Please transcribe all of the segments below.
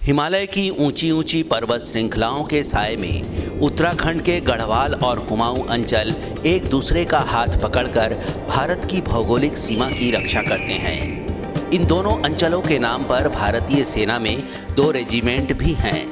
हिमालय की ऊंची ऊंची पर्वत श्रृंखलाओं के साए में उत्तराखंड के गढ़वाल और कुमाऊं अंचल एक दूसरे का हाथ पकड़कर भारत की भौगोलिक सीमा की रक्षा करते हैं। इन दोनों अंचलों के नाम पर भारतीय सेना में 2 रेजिमेंट भी हैं।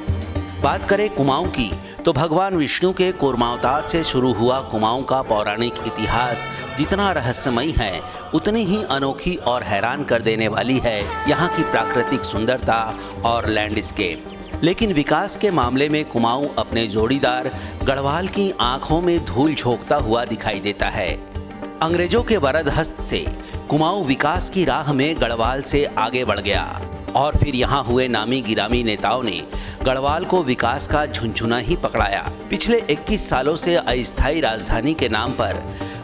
बात करें कुमाऊं की तो भगवान विष्णु के कूर्मावतार से शुरू हुआ कुमाऊं का पौराणिक इतिहास जितना रहस्यमयी है, उतनी ही अनोखी और हैरान कर देने वाली है यहाँ की प्राकृतिक सुंदरता और लैंडस्केप। लेकिन विकास के मामले में कुमाऊं अपने जोड़ीदार गढ़वाल की आंखों में धूल झोंकता हुआ दिखाई देता है। अंग्रेजों के वरद हस्त से कुमाऊं विकास की राह में गढ़वाल से आगे बढ़ गया और फिर यहाँ हुए नामी गिरामी नेताओं ने गढ़वाल को विकास का झुनझुना ही पकड़ाया। पिछले 21 सालों से अस्थायी राजधानी के नाम पर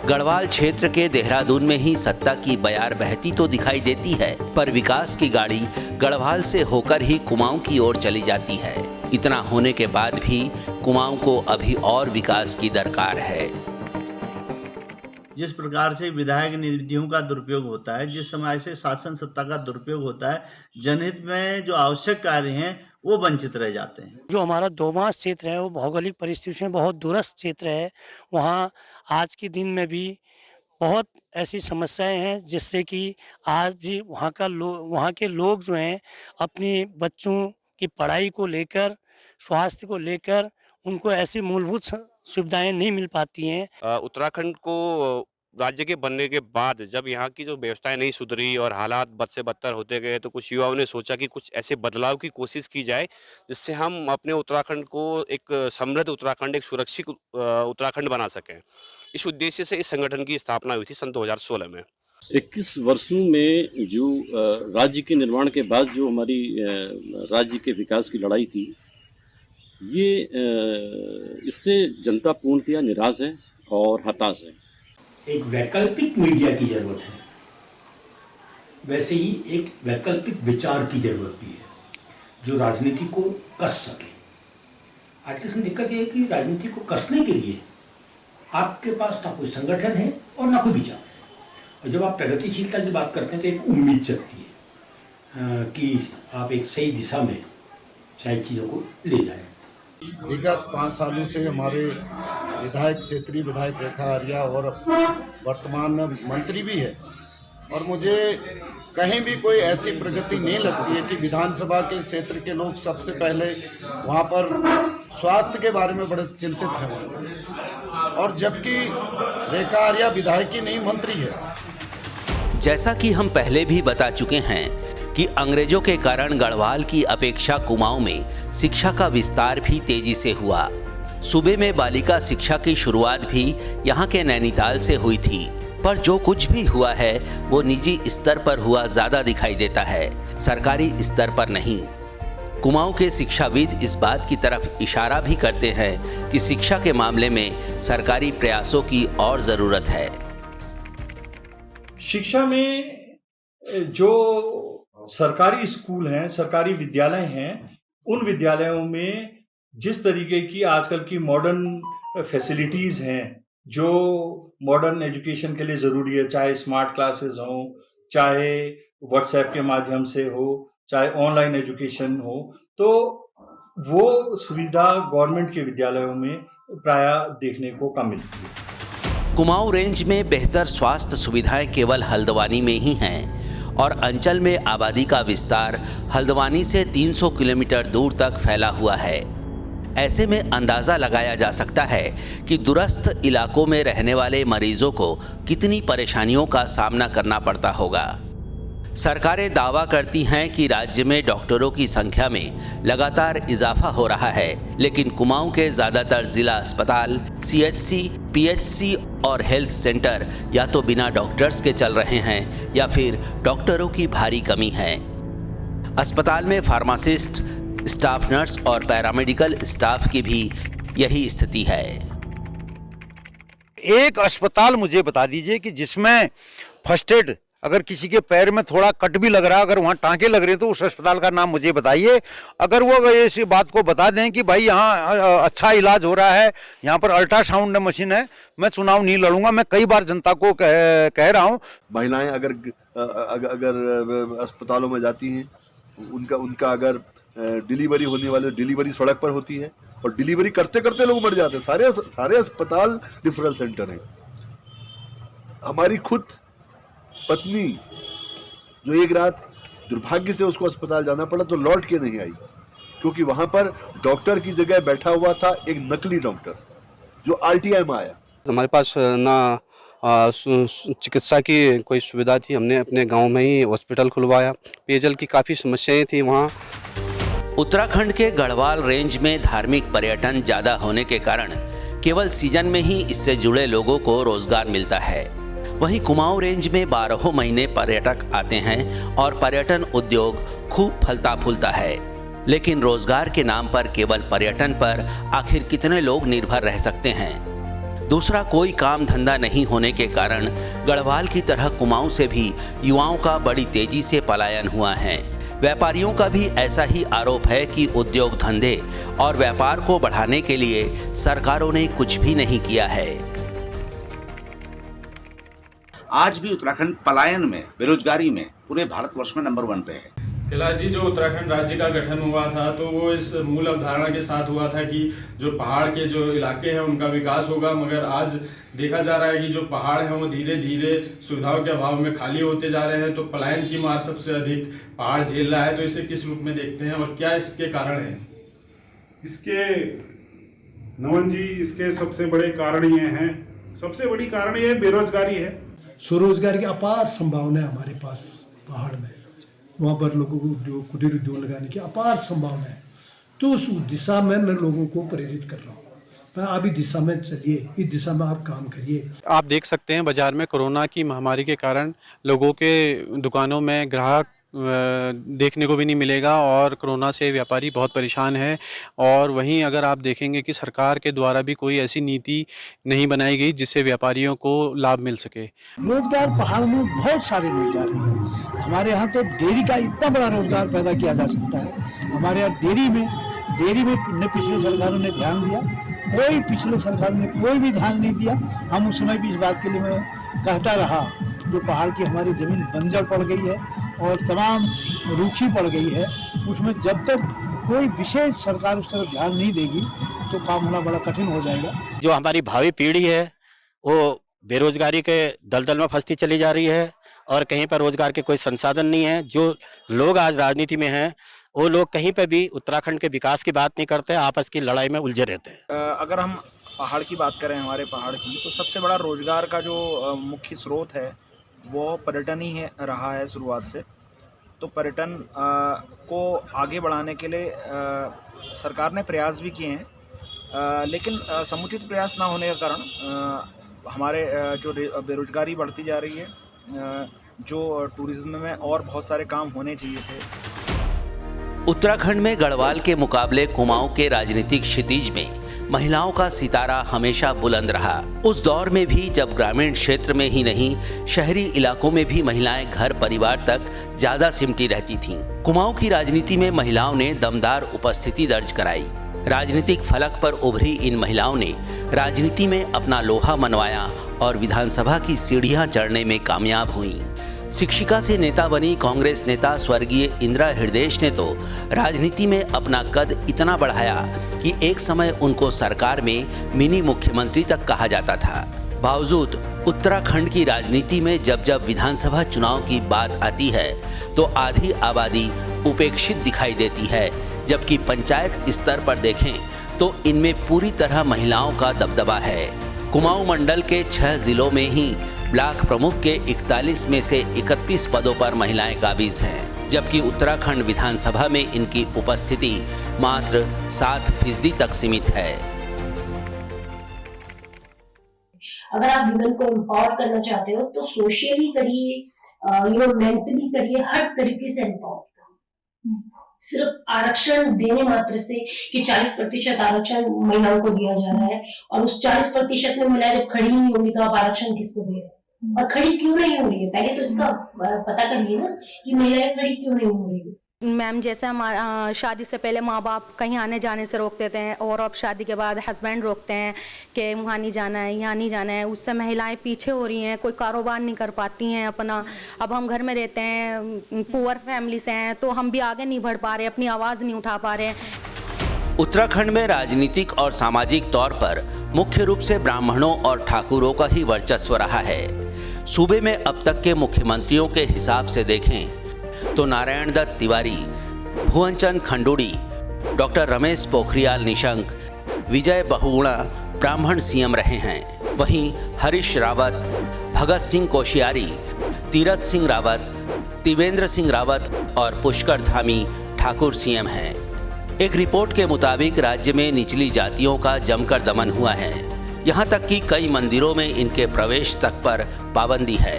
गढ़वाल क्षेत्र के देहरादून में ही सत्ता की बयार बहती तो दिखाई देती है, पर विकास की गाड़ी गढ़वाल से होकर ही कुमाऊं की ओर चली जाती है। इतना होने के बाद भी कुमाऊं को अभी और विकास की दरकार है। जिस प्रकार से विधायक निधियों का दुरुपयोग होता है, जिस समय से शासन सत्ता का दुरुपयोग होता है, जनहित में जो आवश्यक कार्य हैं वो वंचित रह जाते हैं। जो हमारा दोमास क्षेत्र है वो भौगोलिक परिस्थितियों में बहुत दूरस्थ क्षेत्र है। वहाँ आज के दिन में भी बहुत ऐसी समस्याएं हैं जिससे कि आज भी वहाँ के लोग जो हैं अपने बच्चों की पढ़ाई को लेकर, स्वास्थ्य को लेकर उनको ऐसी मूलभूत सुविधाएं नहीं मिल पाती हैं। उत्तराखंड को राज्य के बनने के बाद जब यहाँ की जो व्यवस्थाएं नहीं सुधरी और हालात बद से बदतर होते गए, तो कुछ युवाओं ने सोचा कि कुछ ऐसे बदलाव की कोशिश की जाए जिससे हम अपने उत्तराखंड को एक समृद्ध उत्तराखंड, एक सुरक्षित उत्तराखंड बना सकें। इस उद्देश्य से इस संगठन की स्थापना हुई थी सन 2016 में। 21 वर्षों में जो राज्य के निर्माण के बाद जो हमारी राज्य के विकास की लड़ाई थी, ये इससे जनता पूर्णतया निराश है और हताश है। एक वैकल्पिक मीडिया की जरूरत है, वैसे ही एक वैकल्पिक विचार की जरूरत भी है जो राजनीति को कस सके। आज की दिक्कत यह है कि राजनीति को कसने के लिए आपके पास ना कोई संगठन है और ना कोई विचार है। और जब आप प्रगतिशीलता की बात करते हैं तो एक उम्मीद जगती है कि आप एक सही दिशा में शायद चीज़ों को ले जाएं। विगत 5 सालों से हमारे विधायक, क्षेत्रीय विधायक रेखा आर्या और वर्तमान में मंत्री भी है, और मुझे कहीं भी कोई ऐसी प्रगति नहीं लगती है कि विधानसभा के क्षेत्र के लोग सबसे पहले वहाँ पर स्वास्थ्य के बारे में बड़े चिंतित हैं, और जबकि रेखा आर्या विधायक ही नहीं मंत्री है। जैसा कि हम पहले भी बता चुके हैं कि अंग्रेजों के कारण गढ़वाल की अपेक्षा कुमाऊं में शिक्षा का विस्तार भी तेजी से हुआ। सूबे में बालिका शिक्षा की शुरुआत भी यहाँ के नैनीताल से हुई थी, पर जो कुछ भी हुआ है वो निजी स्तर पर हुआ ज्यादा दिखाई देता है, सरकारी स्तर पर नहीं। कुमाऊं के शिक्षाविद इस बात की तरफ इशारा भी करते हैं कि शिक्षा के मामले में सरकारी प्रयासों की और जरूरत है। शिक्षा में जो सरकारी स्कूल हैं, सरकारी विद्यालय हैं, उन विद्यालयों में जिस तरीके की आजकल की मॉडर्न फैसिलिटीज़ हैं, जो मॉडर्न एजुकेशन के लिए ज़रूरी है, चाहे स्मार्ट क्लासेस हों, चाहे व्हाट्सएप के माध्यम से हो, चाहे ऑनलाइन एजुकेशन हो, तो वो सुविधा गवर्नमेंट के विद्यालयों में प्रायः देखने को कम मिलती है। कुमाऊं रेंज में बेहतर स्वास्थ्य सुविधाएं केवल हल्द्वानी में ही हैं और अंचल में आबादी का विस्तार हल्द्वानी से 300 किलोमीटर दूर तक फैला हुआ है। ऐसे में अंदाज़ा लगाया जा सकता है कि दूरस्थ इलाकों में रहने वाले मरीजों को कितनी परेशानियों का सामना करना पड़ता होगा। सरकारें दावा करती हैं कि राज्य में डॉक्टरों की संख्या में लगातार इजाफा हो रहा है, लेकिन कुमाऊं के ज़्यादातर जिला अस्पताल, CHC, PHC और हेल्थ सेंटर या तो बिना डॉक्टर्स के चल रहे हैं या फिर डॉक्टरों की भारी कमी है। अस्पताल में फार्मासिस्ट, स्टाफ नर्स और पैरामेडिकल स्टाफ की भी यही स्थिति है। एक अस्पताल मुझे बता दीजिए कि जिसमें फर्स्ट एड, अगर किसी के पैर में थोड़ा कट भी लग रहा है, अगर वहाँ टांके लग रहे हैं, तो उस अस्पताल का नाम मुझे बताइए। अगर वो इस बात को बता दें कि भाई यहाँ अच्छा इलाज हो रहा है, यहाँ पर अल्ट्रासाउंड मशीन है, मैं चुनाव नहीं लड़ूंगा। मैं कई बार जनता को कह रहा हूँ। महिलाएं अगर अस्पतालों में जाती हैं उनका अगर डिलीवरी होने वाले डिलीवरी सड़क पर होती है और डिलीवरी करते करते लोग मर जाते हैं। सारे अस्पताल डिफरल सेंटर हैं। हमारी खुद पत्नी जो एक रात दुर्भाग्य से उसको अस्पताल जाना पड़ा तो लौट के नहीं आई, क्योंकि वहां पर डॉक्टर की जगह बैठा हुआ था एक नकली डॉक्टर जो आरटीआई में आया। हमारे पास ना चिकित्सा की कोई सुविधा थी, हमने अपने गांव में ही हॉस्पिटल खुलवाया। पेयजल की काफ़ी समस्याएं थी वहाँ। उत्तराखंड के गढ़वाल रेंज में धार्मिक पर्यटन ज़्यादा होने के कारण केवल सीजन में ही इससे जुड़े लोगों को रोजगार मिलता है। वहीं कुमाऊं रेंज में 12 महीने पर्यटक आते हैं और पर्यटन उद्योग खूब फलता फूलता है, लेकिन रोजगार के नाम पर केवल पर्यटन पर आखिर कितने लोग निर्भर रह सकते हैं। दूसरा कोई काम धंधा नहीं होने के कारण गढ़वाल की तरह कुमाऊं से भी युवाओं का बड़ी तेजी से पलायन हुआ है। व्यापारियों का भी ऐसा ही आरोप है कि उद्योग धंधे और व्यापार को बढ़ाने के लिए सरकारों ने कुछ भी नहीं किया है। आज भी उत्तराखंड पलायन में, बेरोजगारी में पूरे भारतवर्ष में नंबर 1 पे है। कैलाश जी, जो उत्तराखंड राज्य का गठन हुआ था तो वो इस मूल अवधारणा के साथ हुआ था कि जो पहाड़ के जो इलाके हैं उनका विकास होगा, मगर आज देखा जा रहा है कि जो पहाड़ हैं वो धीरे धीरे सुविधाओं के अभाव में खाली होते जा रहे हैं। तो पलायन की मार सबसे अधिक पहाड़ झेल रहा है। तो इसे किस रूप में देखते हैं और क्या इसके कारण है? इसके नवन जी, इसके सबसे बड़े कारण ये हैं, सबसे बड़ी कारण ये बेरोजगारी है। स्वरोजगार की अपार संभावना है हमारे पास पहाड़ में। वहाँ पर लोगों को उद्योग, कुटीर उद्योग लगाने की अपार संभावना है। तो उस दिशा में मैं लोगों को प्रेरित कर रहा हूँ, आप इस दिशा में चलिए, इस दिशा में आप काम करिए। आप देख सकते हैं बाजार में कोरोना की महामारी के कारण लोगों के दुकानों में ग्राहक देखने को भी नहीं मिलेगा और कोरोना से व्यापारी बहुत परेशान है। और वहीं अगर आप देखेंगे कि सरकार के द्वारा भी कोई ऐसी नीति नहीं बनाई गई जिससे व्यापारियों को लाभ मिल सके। रोजगार पहाड़ में बहुत सारे रोजगार हैं। हमारे यहाँ तो डेयरी का इतना बड़ा रोजगार पैदा किया जा सकता है। हमारे यहाँ डेयरी में पिछली सरकारों ने ध्यान दिया, कोई पिछले सरकार ने कोई भी ध्यान नहीं दिया। हम उस समय भी इस बात के लिए मैं कहता रहा, जो पहाड़ की हमारी ज़मीन बंजर पड़ गई है और तमाम रूखी पड़ गई है, उसमें जब तक कोई विशेष सरकार उस तरफ ध्यान नहीं देगी तो काम होना बड़ा कठिन हो जाएगा। जो हमारी भावी पीढ़ी है वो बेरोजगारी के दलदल में फंसती चली जा रही है और कहीं पर रोजगार के कोई संसाधन नहीं है। जो लोग आज राजनीति में हैं वो लोग कहीं पर भी उत्तराखंड के विकास की बात नहीं करते, आपस की लड़ाई में उलझे रहते हैं। अगर हम पहाड़ की बात करें, हमारे पहाड़ की, तो सबसे बड़ा रोजगार का जो मुख्य स्रोत है वो पर्यटन ही रहा है शुरुआत से। तो पर्यटन को आगे बढ़ाने के लिए सरकार ने प्रयास भी किए हैं, लेकिन समुचित प्रयास ना होने के कारण हमारे जो बेरोजगारी बढ़ती जा रही है। जो टूरिज्म में और बहुत सारे काम होने चाहिए थे। उत्तराखंड में गढ़वाल के मुकाबले कुमाऊं के राजनीतिक क्षितिज में महिलाओं का सितारा हमेशा बुलंद रहा। उस दौर में भी जब ग्रामीण क्षेत्र में ही नहीं, शहरी इलाकों में भी महिलाएं घर परिवार तक ज्यादा सिमटी रहती थीं। कुमाऊं की राजनीति में महिलाओं ने दमदार उपस्थिति दर्ज कराई। राजनीतिक फलक पर उभरी इन महिलाओं ने राजनीति में अपना लोहा मनवाया और विधानसभा की सीढ़ियां चढ़ने में कामयाब हुईं। शिक्षिका से नेता बनी कांग्रेस नेता स्वर्गीय इंदिरा हृदयेश ने तो राजनीति में अपना कद इतना बढ़ाया कि एक समय उनको सरकार में मिनी मुख्यमंत्री तक कहा जाता था। बावजूद उत्तराखंड की राजनीति में जब जब विधानसभा चुनाव की बात आती है तो आधी आबादी उपेक्षित दिखाई देती है, जबकि पंचायत स्तर पर देखें तो इनमें पूरी तरह महिलाओं का दबदबा है। कुमाऊं मंडल के 6 जिलों में ही ब्लॉक प्रमुख के 41 में से 31 पदों पर महिलाएं काबिज हैं, जबकि उत्तराखंड विधानसभा में इनकी उपस्थिति मात्र 7% तक सीमित है। अगर आप वुमेन को एम्पावर करना चाहते हो तो सोशली करिए, मेंटली करिए, हर तरीके से एम्पावर। सिर्फ आरक्षण देने मात्र से कि 40% आरक्षण महिलाओं को दिया जा रहा है और उस 40% में महिलाएं जब खड़ी नहीं होंगी तो आप आरक्षण किसको दे रहे हैं और खड़ी क्यों नहीं हो रही है? पहले तो इसका पता करिए ना कि महिलाएं खड़ी क्यों नहीं हो रही है। मैम, जैसे हमारा शादी से पहले माँ बाप कहीं आने जाने से रोक देते हैं और अब शादी के बाद हस्बैंड रोकते हैं कि वहाँ नहीं जाना है, यहाँ नहीं जाना है। उससे महिलाएं पीछे हो रही हैं, कोई कारोबार नहीं कर पाती हैं अपना। अब हम घर में रहते हैं, पुअर फैमिली से हैं, तो हम भी आगे नहीं बढ़ पा रहे, अपनी आवाज़ नहीं उठा पा रहे। उत्तराखंड में राजनीतिक और सामाजिक तौर पर मुख्य रूप से ब्राह्मणों और ठाकुरों का ही वर्चस्व रहा है। सूबे में अब तक के मुख्यमंत्रियों के हिसाब से देखें तो नारायण दत्त तिवारी, भुवनचंद खंडूड़ी, डॉक्टर रमेश पोखरियाल निशंक, विजय बहुगुणा ब्राह्मण सीएम रहे हैं। वहीं हरीश रावत, भगत सिंह कोश्यारी, तीरथ सिंह रावत, त्रिवेंद्र सिंह रावत और पुष्कर धामी ठाकुर सीएम हैं। एक रिपोर्ट के मुताबिक राज्य में निचली जातियों का जमकर दमन हुआ है। यहाँ तक कि कई मंदिरों में इनके प्रवेश तक पर पाबंदी है।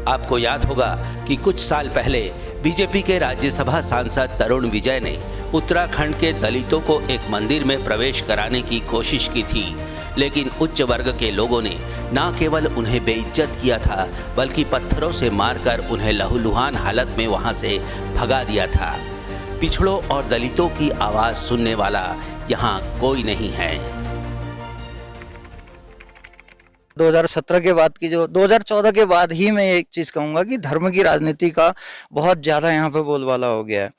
आपको याद होगा कि कुछ साल पहले बीजेपी के राज्यसभा सांसद तरुण विजय ने उत्तराखंड के दलितों को एक मंदिर में प्रवेश कराने की कोशिश की थी, लेकिन उच्च वर्ग के लोगों ने न केवल उन्हें बेइज्जत किया था, बल्कि पत्थरों से मारकर उन्हें लहूलुहान हालत में वहां से भगा दिया था। पिछड़ों और दलितों की आवाज सुनने वाला यहाँ कोई नहीं है। 2017 के बाद की जो 2014 के बाद ही मैं एक चीज़ कहूँगा कि धर्म की राजनीति का बहुत ज़्यादा यहाँ पे बोलबाला हो गया है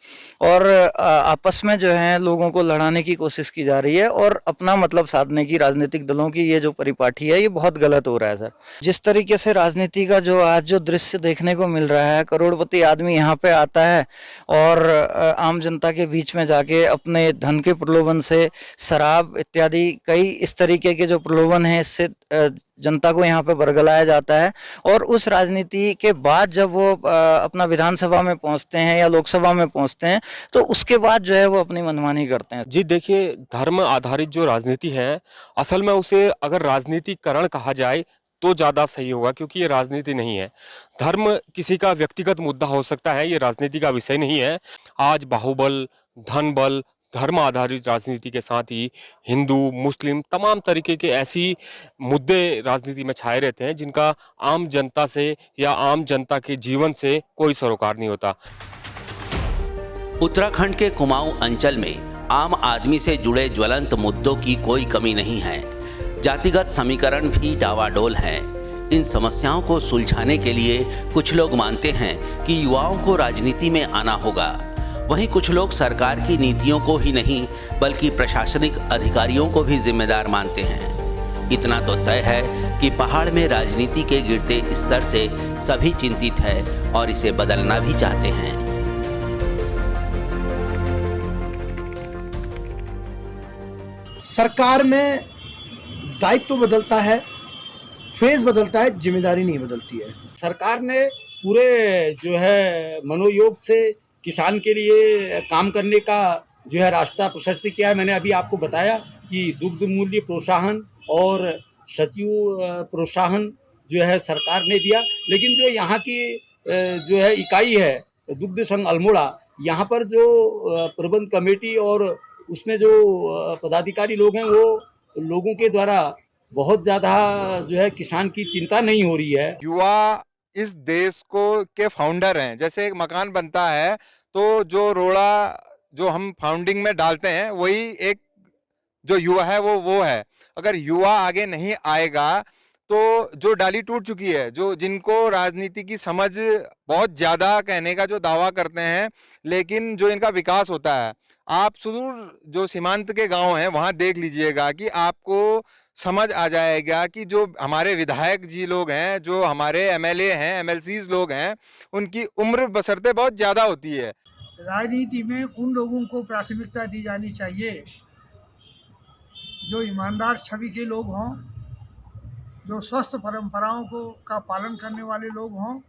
और आपस में जो है लोगों को लड़ाने की कोशिश की जा रही है और अपना मतलब साधने की राजनीतिक दलों की ये जो परिपाटी है ये बहुत गलत हो रहा है सर। जिस तरीके से राजनीति का जो आज जो दृश्य देखने को मिल रहा है, करोड़पति आदमी यहाँ पे आता है और आम जनता के बीच में जाके अपने धन के प्रलोभन से शराब इत्यादि कई इस तरीके के जो प्रलोभन है इससे जनता को यहाँ पे बरगलाया जाता है और उस राजनीति के बाद जब वो अपना विधानसभा में पहुँचते हैं या लोकसभा में पहुँचते हैं तो उसके बाद जो है वो अपनी मनमानी करते हैं। जी देखिए, धर्म आधारित जो राजनीति है, असल में उसे अगर राजनीतिकरण कहा जाए तो ज़्यादा सही होगा, क्योंकि ये राजनीति नहीं है। धर्म किसी का व्यक्तिगत मुद्दा हो सकता है, ये राजनीति का विषय नहीं है। आज बाहुबल, धन बल, धर्म आधारित राजनीति के साथ ही हिंदू, मुस्लिम तमाम तरीके के ऐसी मुद्दे राजनीति में छाए रहते हैं जिनका आम जनता से या आम जनता के जीवन से कोई सरोकार नहीं होता। उत्तराखंड के कुमाऊं अंचल में आम आदमी से जुड़े ज्वलंत मुद्दों की कोई कमी नहीं है। जातिगत समीकरण भी डावाडोल हैं। इन समस्याओं को सुलझाने के लिए कुछ लोग मानते हैं कि युवाओं को राजनीति में आना होगा। वहीं कुछ लोग सरकार की नीतियों को ही नहीं बल्कि प्रशासनिक अधिकारियों को भी जिम्मेदार मानते हैं। इतना तो तय है कि पहाड़ में राजनीति के गिरते स्तर से सभी चिंतित है और इसे बदलना भी चाहते हैं। सरकार में दायित्व तो बदलता है, फेज बदलता है, जिम्मेदारी नहीं बदलती है। सरकार ने पूरे जो है मनोयोग से किसान के लिए काम करने का जो है रास्ता प्रशस्त किया है। मैंने अभी आपको बताया कि दुग्ध मूल्य प्रोत्साहन और सचिव प्रोत्साहन जो है सरकार ने दिया, लेकिन जो यहाँ की जो है इकाई है दुग्ध संघ अल्मोड़ा, यहाँ पर जो प्रबंध कमेटी और उसमें जो पदाधिकारी लोग हैं वो लोगों के द्वारा बहुत ज़्यादा जो है किसान की चिंता नहीं हो रही है। युवा इस देश को के फाउंडर हैं। जैसे एक मकान बनता है तो जो रोड़ा जो हम फाउंडिंग में डालते हैं वही एक जो युवा है वो है। अगर युवा आगे नहीं आएगा तो जो डाली टूट चुकी है, जो जिनको राजनीति की समझ बहुत ज़्यादा कहने का जो दावा करते हैं, लेकिन जो इनका विकास होता है, आप सुदूर जो सीमांत के गांव हैं वहां देख लीजिएगा कि आपको समझ आ जाएगा कि जो हमारे विधायक जी लोग हैं, जो हमारे एमएलए हैं, एमएलसीज लोग हैं, उनकी उम्र बसरते बहुत ज़्यादा होती है। राजनीति में उन लोगों को प्राथमिकता दी जानी चाहिए जो ईमानदार छवि के लोग हों, जो स्वस्थ परंपराओं का पालन करने वाले लोग हों,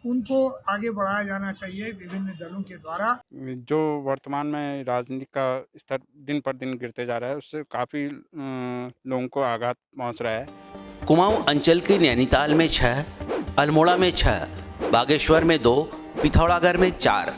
उनको आगे बढ़ाया जाना चाहिए विभिन्न दलों के द्वारा। जो वर्तमान में राजनीति का स्तर दिन पर दिन गिरते जा रहा है, उससे काफ़ी लोगों को आघात पहुंच रहा है। कुमाऊं अंचल के नैनीताल में 6, अल्मोड़ा में 6, बागेश्वर में 2, पिथौरागढ़ में 4,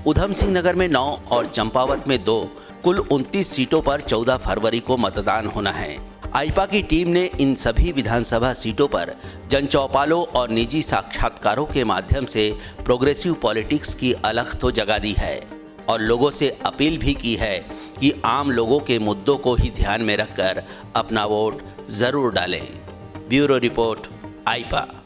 उधम सिंह नगर में 9 और चंपावत में 2, कुल 29 सीटों पर 14 फरवरी को मतदान होना है। आईपा की टीम ने इन सभी विधानसभा सीटों पर जनचौपालों और निजी साक्षात्कारों के माध्यम से प्रोग्रेसिव पॉलिटिक्स की अलख तो जगा दी है और लोगों से अपील भी की है कि आम लोगों के मुद्दों को ही ध्यान में रखकर अपना वोट जरूर डालें। Bureau report, आईपा।